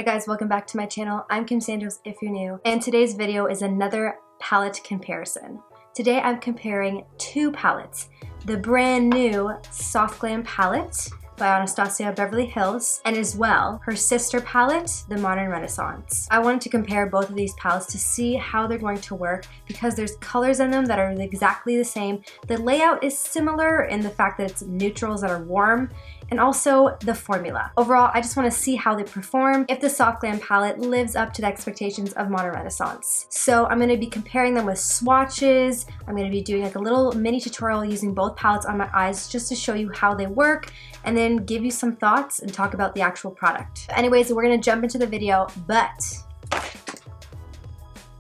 Hey guys, welcome back to my channel. I'm Kim SANTOS if you're new, and today's video is another palette comparison. Today I'm comparing two palettes. The brand new Soft Glam palette by Anastasia Beverly Hills, and as well her sister palette, the Modern Renaissance. I wanted to compare both of these palettes to see how they're going to work because there's colors in them that are exactly the same. The layout is similar in the fact that it's neutrals that are warm, and also the formula. Overall, I just want to see how they perform, if the Soft Glam palette lives up to the expectations of Modern Renaissance. So I'm going to be comparing them with swatches. I'm going to be doing like a little mini tutorial using both palettes on my eyes just to show you how they work, and then give you some thoughts and talk about the actual product. Anyways, we're going to jump into the video, but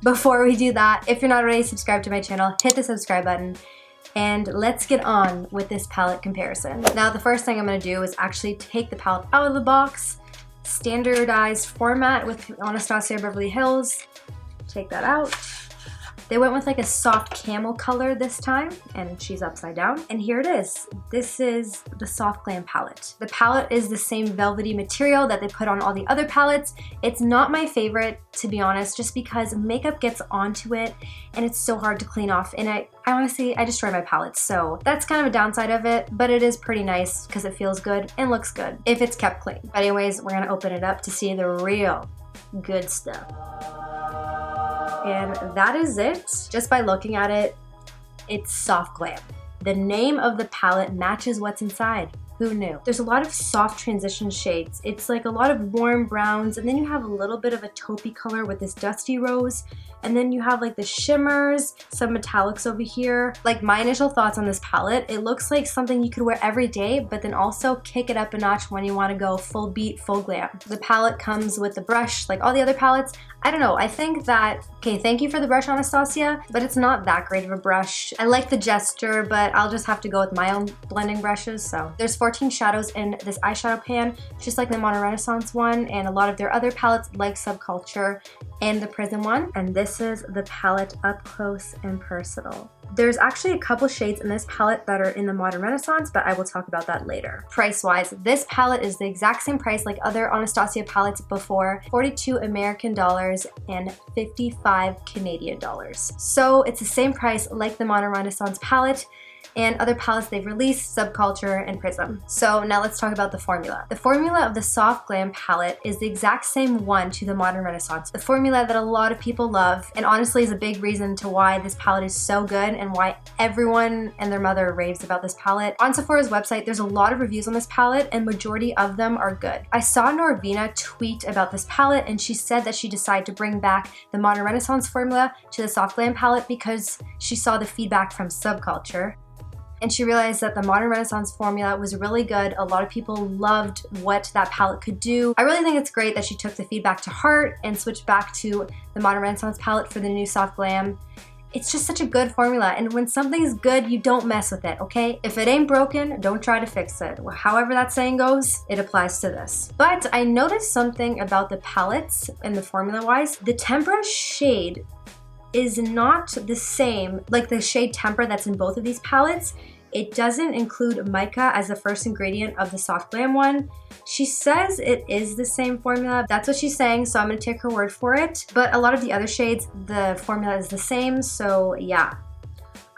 before we do that, if you're not already subscribed to my channel, hit the subscribe button. And let's get on with this palette comparison. Now, the first thing I'm going to do is actually take the palette out of the box, standardized format with Anastasia Beverly Hills. Take that out. They went with like a soft camel color this time, and she's upside down. And here it is. This is the Soft Glam palette. The palette is the same velvety material that they put on all the other palettes. It's not my favorite, to be honest, just because makeup gets onto it and it's so hard to clean off. And I honestly destroy my palettes, so that's kind of a downside of it, but it is pretty nice because it feels good and looks good if it's kept clean. But anyways, we're gonna open it up to see the real good stuff. And that is it. Just by looking at it, it's Soft Glam. The name of the palette matches what's inside. Who knew? There's a lot of soft transition shades. It's like a lot of warm browns, and then you have a little bit of a taupey color with this dusty rose, and then you have like the shimmers, some metallics over here. Like, my initial thoughts on this palette, it looks like something you could wear every day, but then also kick it up a notch when you want to go full beat, full glam. The palette comes with the brush like all the other palettes. I don't know, I think that, okay, thank you for the brush, Anastasia, but it's not that great of a brush. I like the gesture, but I'll just have to go with my own blending brushes. So there's 14 shadows in this eyeshadow pan, just like the Modern Renaissance one and a lot of their other palettes like Subculture and the Prism one. And this is the palette up close and personal. There's actually a couple shades in this palette that are in the Modern Renaissance, but I will talk about that later. Price-wise, this palette is the exact same price like other Anastasia palettes before, 42 American dollars and 55 Canadian dollars. So it's the same price like the Modern Renaissance palette and other palettes they've released, Subculture and Prism. So now let's talk about the formula. The formula of the Soft Glam palette is the exact same one to the Modern Renaissance. The formula that a lot of people love, and honestly is a big reason to why this palette is so good and why everyone and their mother raves about this palette. On Sephora's website, there's a lot of reviews on this palette and majority of them are good. I saw Norvina tweet about this palette and she said that she decided to bring back the Modern Renaissance formula to the Soft Glam palette because she saw the feedback from Subculture. And she realized that the Modern Renaissance formula was really good. A lot of people loved what that palette could do. I really think it's great that she took the feedback to heart and switched back to the Modern Renaissance palette for the new Soft Glam. It's just such a good formula, and when something's good, you don't mess with it, okay? If it ain't broken, don't try to fix it. However that saying goes, it applies to this. But I noticed something about the palettes and the formula-wise. The Tempera shade is not the same, like the shade Tempera that's in both of these palettes. It doesn't include mica as the first ingredient of the Soft Glam one. She says it is the same formula. That's what she's saying, so I'm gonna take her word for it. But a lot of the other shades, the formula is the same, so yeah.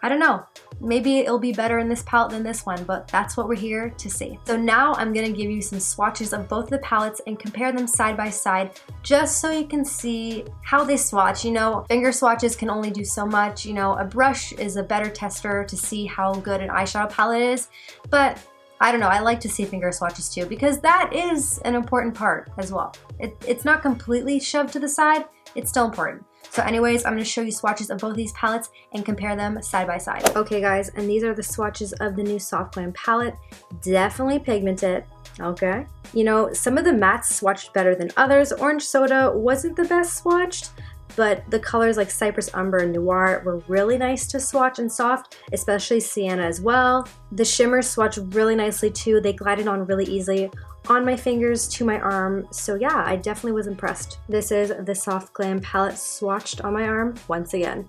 I don't know. Maybe it'll be better in this palette than this one, but that's what we're here to see. So now I'm gonna give you some swatches of both the palettes and compare them side by side just so you can see how they swatch. You know, finger swatches can only do so much. You know, a brush is a better tester to see how good an eyeshadow palette is, but I don't know, I like to see finger swatches too because that is an important part as well. It's not completely shoved to the side, it's still important. So anyways, I'm going to show you swatches of both these palettes and compare them side by side. Okay guys, and these are the swatches of the new Soft Glam palette. Definitely pigmented, okay? You know, some of the mattes swatched better than others. Orange Soda wasn't the best swatched, but the colors like Cypress Umber and Noir were really nice to swatch and soft, especially Sienna as well. The shimmers swatched really nicely too. They glided on really easily on my fingers to my arm, so yeah, I definitely was impressed. This is the Soft Glam palette swatched on my arm once again.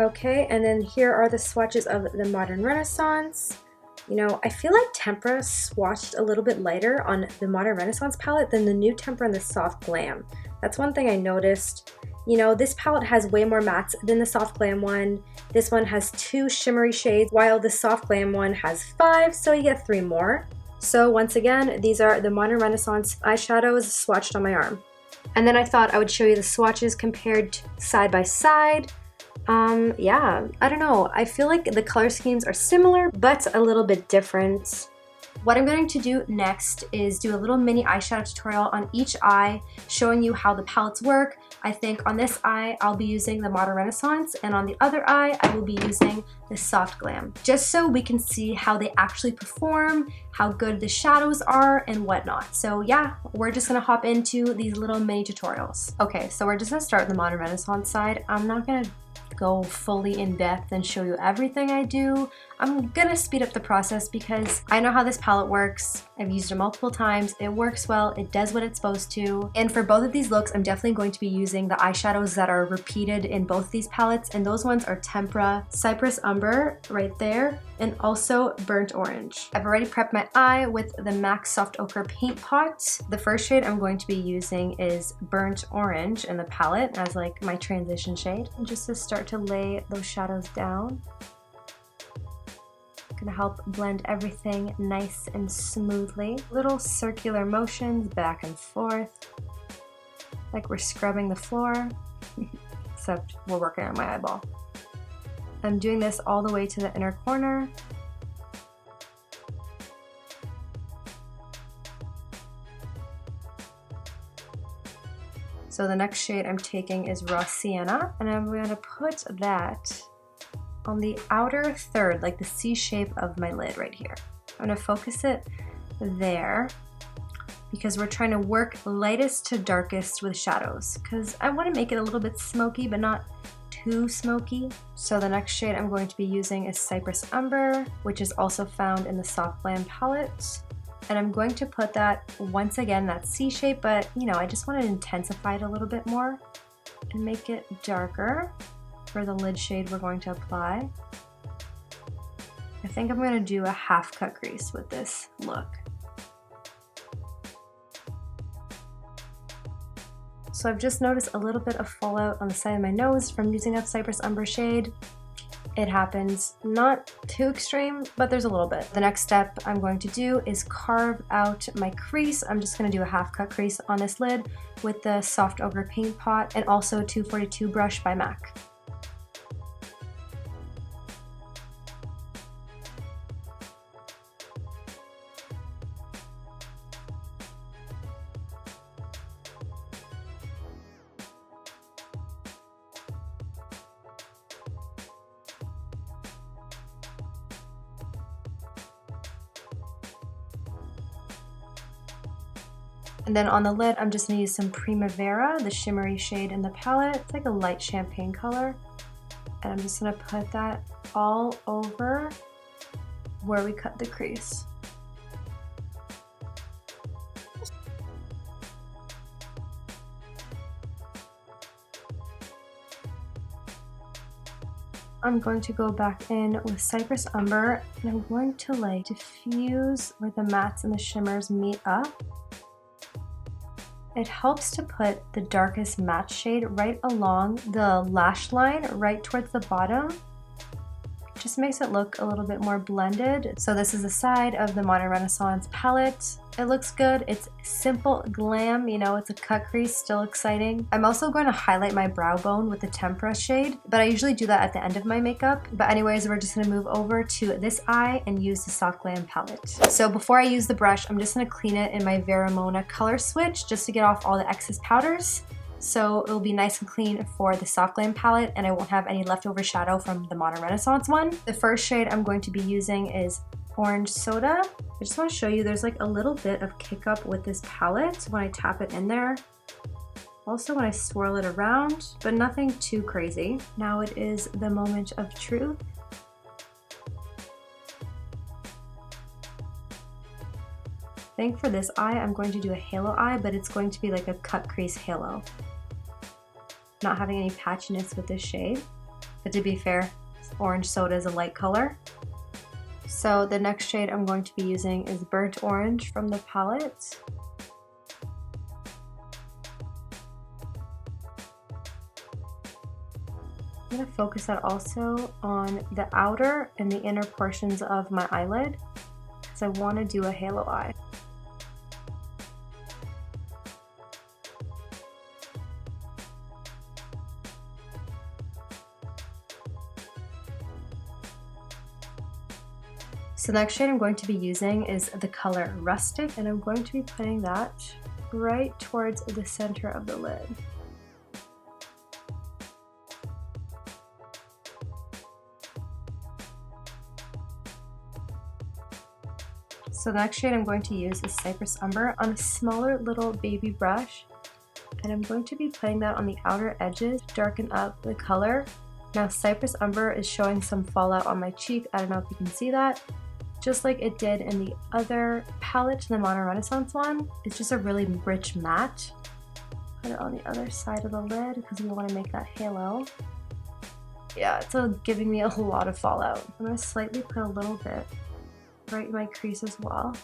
Okay, and then here are the swatches of the Modern Renaissance. You know, I feel like Tempera swatched a little bit lighter on the Modern Renaissance palette than the new Tempera and the Soft Glam. That's one thing I noticed. You know, this palette has way more mattes than the Soft Glam one. This one has 2 shimmery shades, while the Soft Glam one has 5, so you get 3 more. So once again, these are the Modern Renaissance eyeshadows swatched on my arm. And then I thought I would show you the swatches compared side by side. Yeah, I don't know. I feel like the color schemes are similar, but a little bit different. What I'm going to do next is do a little mini eyeshadow tutorial on each eye, showing you how the palettes work. I think on this eye, I'll be using the Modern Renaissance, and on the other eye, I will be using the Soft Glam, just so we can see how they actually perform, how good the shadows are, and whatnot. So yeah, we're just gonna hop into these little mini tutorials. Okay, so we're just gonna start the Modern Renaissance side. I'm not gonna go fully in depth and show you everything I do. I'm gonna speed up the process because I know how this palette works. I've used it multiple times. It works well. It does what it's supposed to. And for both of these looks, I'm definitely going to be using the eyeshadows that are repeated in both these palettes. And those ones are Tempera, Cypress Umber right there, and also Burnt Orange. I've already prepped my eye with the MAC Soft Ochre Paint Pot. The first shade I'm going to be using is Burnt Orange in the palette as like my transition shade. And just to start to lay those shadows down. Gonna help blend everything nice and smoothly. Little circular motions back and forth, like we're scrubbing the floor, except we're working on my eyeball. I'm doing this all the way to the inner corner. So the next shade I'm taking is Raw Sienna, and I'm gonna put that on the outer third, like the C shape of my lid right here. I'm gonna focus it there because we're trying to work lightest to darkest with shadows because I want to make it a little bit smoky but not too smoky. So the next shade I'm going to be using is Cypress Umber, which is also found in the Soft Glam palette. And I'm going to put that once again, that C shape, but you know, I just want to intensify it a little bit more and make it darker for the lid shade we're going to apply. I think I'm going to do a half cut crease with this look. So I've just noticed a little bit of fallout on the side of my nose from using that Cypress Umber shade. It happens, not too extreme, but there's a little bit. The next step I'm going to do is carve out my crease. I'm just going to do a half cut crease on this lid with the Soft Ochre Paint Pot and also 242 brush by MAC. And then on the lid, I'm just gonna use some Primavera, the shimmery shade in the palette. It's like a light champagne color. And I'm just gonna put that all over where we cut the crease. I'm going to go back in with Cypress Umber and I'm going to like diffuse where the mattes and the shimmers meet up. It helps to put the darkest matte shade right along the lash line, right towards the bottom. Just makes it look a little bit more blended. So this is the side of the Modern Renaissance palette. It looks good. It's simple glam, you know, it's a cut crease, still exciting. I'm also going to highlight my brow bone with the Tempera shade, but I usually do that at the end of my makeup. But anyways, we're just gonna move over to this eye and use the Soft Glam palette. So before I use the brush, I'm just gonna clean it in my Veramona color switch just to get off all the excess powders. So it'll be nice and clean for the Soft Glam palette and I won't have any leftover shadow from the Modern Renaissance one. The first shade I'm going to be using is Orange Soda. I just want to show you there's like a little bit of kick up with this palette when I tap it in there. Also when I swirl it around, but nothing too crazy. Now it is the moment of truth. I think for this eye, I'm going to do a halo eye, but it's going to be like a cut crease halo. Not having any patchiness with this shade, but to be fair, Orange Soda is a light color. So the next shade I'm going to be using is Burnt Orange from the palette. I'm going to focus that also on the outer and the inner portions of my eyelid because I want to do a halo eye. So the next shade I'm going to be using is the color Rustic, and I'm going to be putting that right towards the center of the lid. So the next shade I'm going to use is Cypress Umber on a smaller little baby brush, and I'm going to be putting that on the outer edges to darken up the color. Now Cypress Umber is showing some fallout on my cheek, I don't know if you can see that. Just like it did in the other palette, the Modern Renaissance one. It's just a really rich matte. Put it on the other side of the lid because we want to make that halo. Yeah, it's giving me a lot of fallout. I'm going to slightly put a little bit right in my crease as well.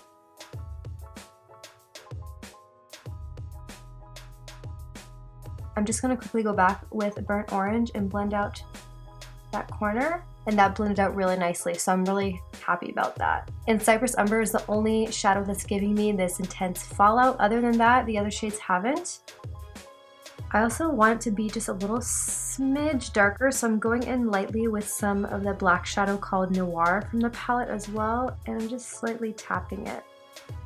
I'm just going to quickly go back with Burnt Orange and blend out that corner, and that blended out really nicely, so I'm really happy about that. And Cypress Umber is the only shadow that's giving me this intense fallout. Other than that, the other shades haven't. I also want it to be just a little smidge darker, so I'm going in lightly with some of the black shadow called Noir from the palette as well, and I'm just slightly tapping it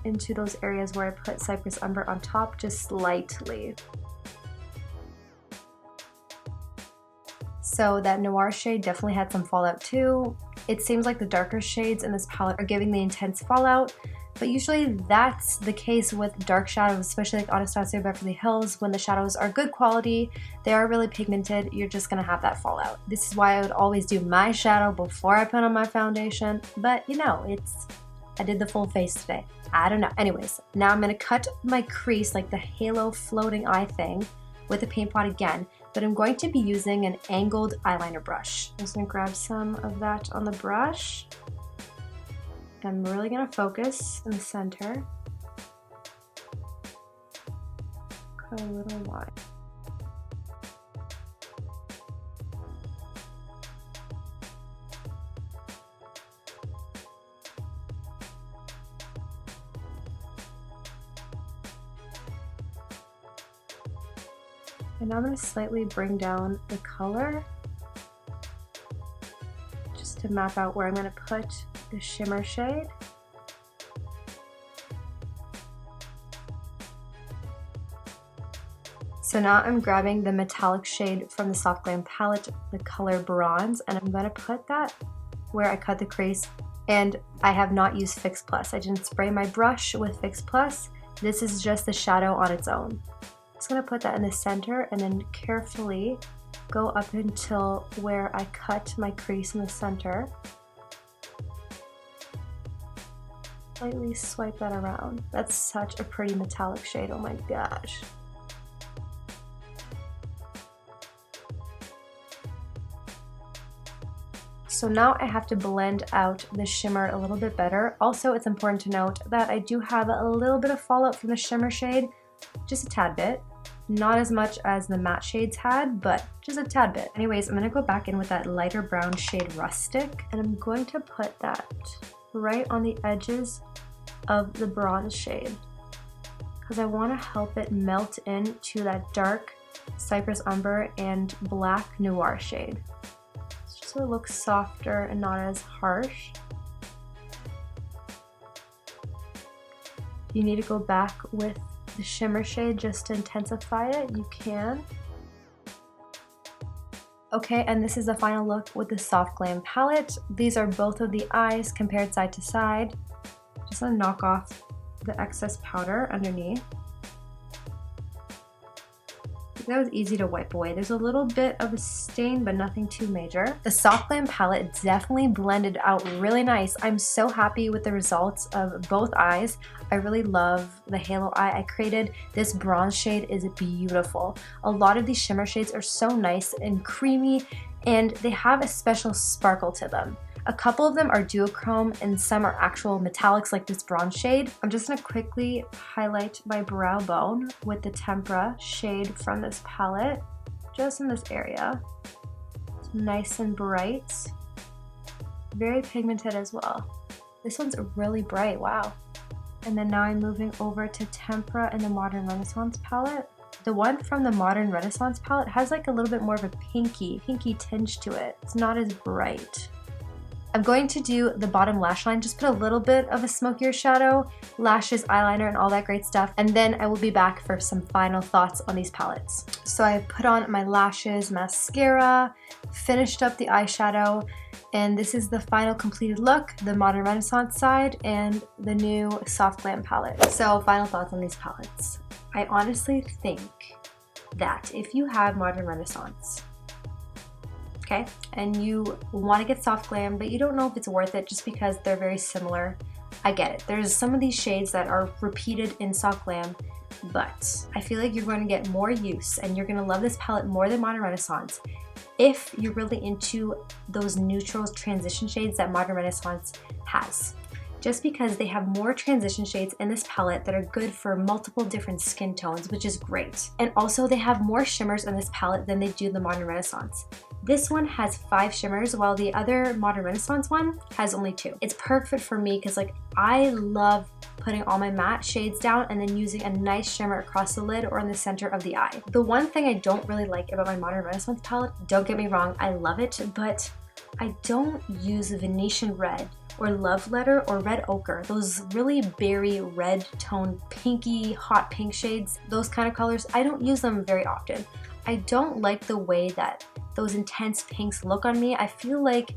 into those areas where I put Cypress Umber on top, just lightly. So that Noir shade definitely had some fallout too. It seems like the darker shades in this palette are giving the intense fallout, but usually that's the case with dark shadows, especially like Anastasia Beverly Hills. When the shadows are good quality, they are really pigmented, you're just gonna have that fallout. This is why I would always do my shadow before I put on my foundation, but you know, I did the full face today. I don't know. Anyways, now I'm gonna cut my crease, like the halo floating eye thing, with a paint pot again, but I'm going to be using an angled eyeliner brush. I'm just gonna grab some of that on the brush. I'm really gonna focus in the center. Cut a little line. And now I'm going to slightly bring down the color just to map out where I'm going to put the shimmer shade. So now I'm grabbing the metallic shade from the Soft Glam palette, the color Bronze, and I'm going to put that where I cut the crease. And I have not used Fix Plus. I didn't spray my brush with Fix Plus. This is just the shadow on its own. Just gonna put that in the center and then carefully go up until where I cut my crease in the center. Slightly swipe that around. That's such a pretty metallic shade, oh my gosh. So now I have to blend out the shimmer a little bit better. Also, it's important to note that I do have a little bit of fallout from the shimmer shade, just a tad bit. Not as much as the matte shades had, but just a tad bit. Anyways, I'm gonna go back in with that lighter brown shade Rustic, and I'm going to put that right on the edges of the bronze shade because I want to help it melt into that dark Cypress Umber and black Noir shade. Just so it looks softer and not as harsh. You need to go back with the shimmer shade just to intensify it, you can. Okay, and this is the final look with the Soft Glam palette. These are both of the eyes compared side to side. Just gonna knock off the excess powder underneath. That was easy to wipe away. There's a little bit of a stain, but nothing too major. The Soft Glam palette definitely blended out really nice. I'm so happy with the results of both eyes. I really love the halo eye I created. This bronze shade is beautiful. A lot of these shimmer shades are so nice and creamy, and they have a special sparkle to them. A couple of them are duochrome and some are actual metallics like this bronze shade. I'm just gonna quickly highlight my brow bone with the Tempera shade from this palette, just in this area. It's nice and bright, very pigmented as well. This one's really bright, wow. And then now I'm moving over to Tempera in the Modern Renaissance palette. The one from the Modern Renaissance palette has like a little bit more of a pinky tinge to it. It's not as bright. I'm going to do the bottom lash line, just put a little bit of a smokier shadow, lashes, eyeliner, and all that great stuff. And then I will be back for some final thoughts on these palettes. So I put on my lashes, mascara, finished up the eyeshadow, and this is the final completed look, the Modern Renaissance side and the new Soft Glam palette. So final thoughts on these palettes. I honestly think that if you have Modern Renaissance, okay, and you want to get Soft Glam, but you don't know if it's worth it just because they're very similar, I get it. There's some of these shades that are repeated in Soft Glam, but I feel like you're going to get more use and you're going to love this palette more than Modern Renaissance if you're really into those neutral transition shades that Modern Renaissance has. Just because they have more transition shades in this palette that are good for multiple different skin tones, which is great. And also they have more shimmers in this palette than they do the Modern Renaissance. This one has 5 shimmers while the other Modern Renaissance one has only 2. It's perfect for me because like I love putting all my matte shades down and then using a nice shimmer across the lid or in the center of the eye. The one thing I don't really like about my Modern Renaissance palette, don't get me wrong, I love it, but I don't use Venetian Red or Love Letter or Red Ochre, those really berry red tone, pinky, hot pink shades, those kind of colors, I don't use them very often. I don't like the way that those intense pinks look on me. I feel like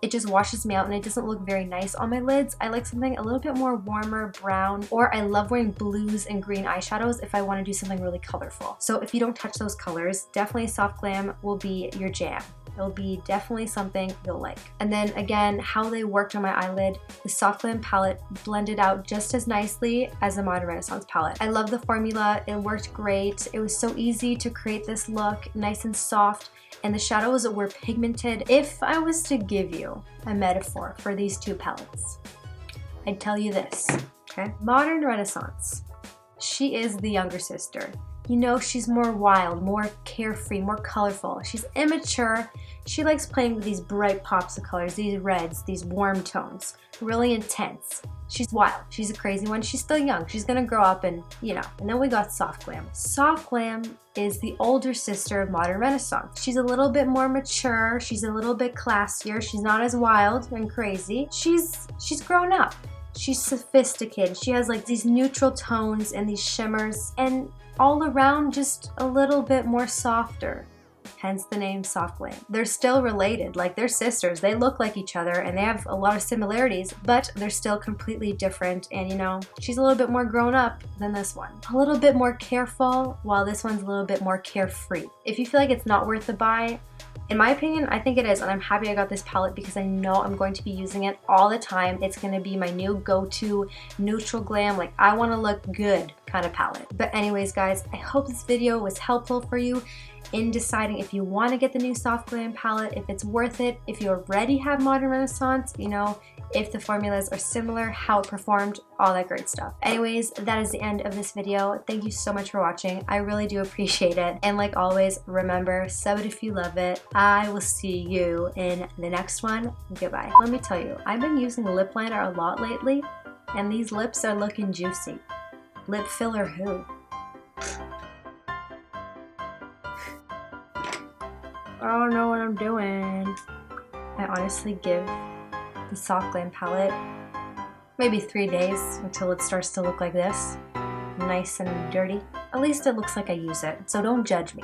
it just washes me out and it doesn't look very nice on my lids. I like something a little bit more warmer, brown, or I love wearing blues and green eyeshadows if I want to do something really colorful. So if you don't touch those colors, definitely Soft Glam will be your jam. It'll be definitely something you'll like. And then again, how they worked on my eyelid, the Soft Glam palette blended out just as nicely as the Modern Renaissance palette. I love the formula, it worked great. It was so easy to create this look, nice and soft, and the shadows were pigmented. If I was to give you a metaphor for these two palettes, I'd tell you this, okay? Modern Renaissance, she is the younger sister. You know, she's more wild, more carefree, more colorful. She's immature. She likes playing with these bright pops of colors, these reds, these warm tones, really intense. She's wild. She's a crazy one. She's still young. She's gonna grow up and, you know. And then we got Soft Glam. Soft Glam is the older sister of Modern Renaissance. She's a little bit more mature. She's a little bit classier. She's not as wild and crazy. She's grown up. She's sophisticated. She has like these neutral tones and these shimmers and all around just a little bit more softer. Hence the name Soft Glam. They're still related, like they're sisters. They look like each other and they have a lot of similarities, but they're still completely different. And you know, she's a little bit more grown up than this one. A little bit more careful, while this one's a little bit more carefree. If you feel like it's not worth the buy, in my opinion, I think it is, and I'm happy I got this palette because I know I'm going to be using it all the time. It's going to be my new go-to neutral glam, like I want to look good kind of palette. But anyways, guys, I hope this video was helpful for you in deciding if you want to get the new Soft Glam palette, if it's worth it, if you already have Modern Renaissance, you know, if the formulas are similar, how it performed, all that great stuff. Anyways, that is the end of this video. Thank you so much for watching. I really do appreciate it. And like always, remember, sub it if you love it. I will see you in the next one. Goodbye. Let me tell you, I've been using lip liner a lot lately, and these lips are looking juicy. Lip filler who? I don't know what I'm doing. I honestly give the Soft Glam palette maybe 3 days until it starts to look like this. Nice and dirty. At least it looks like I use it, so don't judge me.